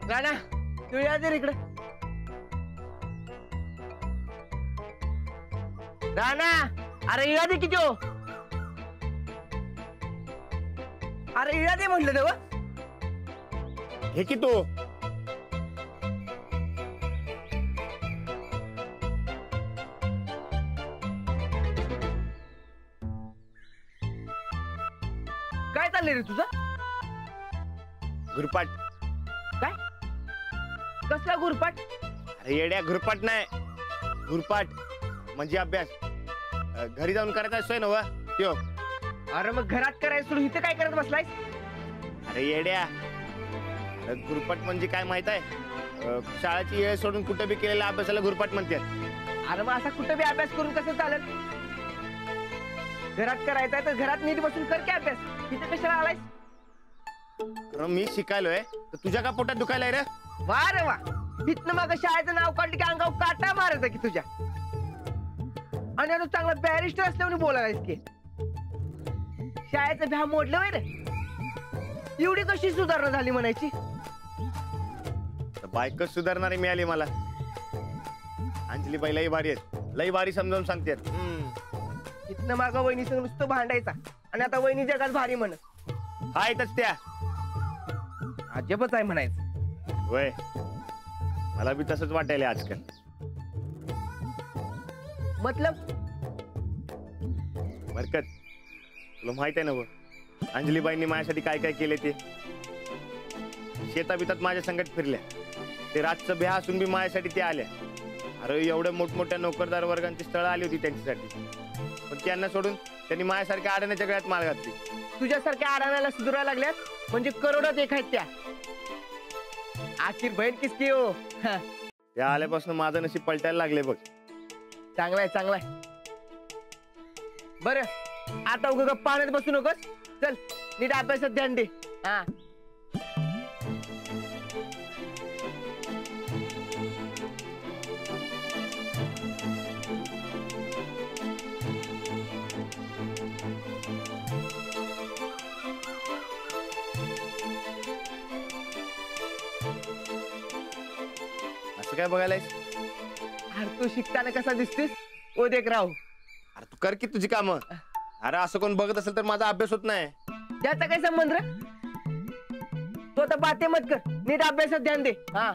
राणा तू या दे इकडे. राणा अरे इळा दे की तो. अरे इळा दे म्हटलं तेव्हा. हे की तो. काय चाललंय रे तुझं? घुरपाट. काय कसला गुरपाट? अरे येड्या घुरपाट नाही, घुरपाट म्हणजे अभ्यास. घरी जाऊन करायचा असतोय ना व त्यो. अरे मग घरात करायचं सोडून इथे काय करत बसलायस? अरे येड्या घुरपाट म्हणजे काय माहित आहे? शाळेची वेळ सोडून कुठे बी केलेल्या अभ्यासाला घुरपाट म्हणतात. अरे मग असा कुठे बी अभ्यास करून कसं चालेल? घरात करायचा तर घरात नीट बसून कर की अभ्यास. इथे कशाला आलायस? मी शिकायलोय तर तुझ्या का पोटात दुखायलाय रे? वा रे वा. इथनं मग शाळेचं नाव काढलं की अंगावर काटा मारायचा की तुझ्या. आणि आता चांगला बॅरिस्टर असल्याने बोलायलायस की. शाळेचं भ्या मोडलं वय रे. एवढी कशी सुधारणा झाली म्हणायची? बायकच सुधारणारी मिळाली मला. अंजली बाई लई भारी आहेत, लई भारी समजावून सांगतात. इथनं मागं वहिनीसंग नुसतं भांडायचा आणि आता वहिनी जगात भारी म्हणत. हा येतच त्या अजबच आहे म्हणायचं. वय मला बी तसंच वाटायला आजकाल. मतलब बरकत तुला माहित आहे ना व अंजलीबाईंनी माझ्यासाठी काय काय केले ते. शेताबितात माझ्या संगत फिरल्या. ते रातचं ब्याह असून बी माझ्यासाठी ते आल्या. अरे एवढ्या मोठमोठ्या नोकरदार वर्गांची स्थळं आली होती त्यांच्यासाठी, पण त्यांना सोडून त्यांनी माझ्यासारख्या अडाण्याच्या गळ्यात माळ घातली. तुझ्यासारख्या आराण्याला सुधारायला लागल्यात म्हणजे करोडात एक आहेत त्या. आखिर बहीण किसकी हो. त्या आल्यापासून माझं नशीब पलटायला लागले बघ. चांगलाय चांगलाय. बर आता उगा पाण्यात बसू नकोस. चल नीट अभ्यासात ध्यान दे. हा असं काय बघायलायस? अरे तू शिकताना कसा दिसतेस ओ देख राहू. अरे तू कर की तुझी कामं. अरे असं कोण बघत असेल तर माझा अभ्यास होत नाही. त्याचा काय संबंध रे? तो तर बाते मत कर, नीट अभ्यासात ध्यान दे. हा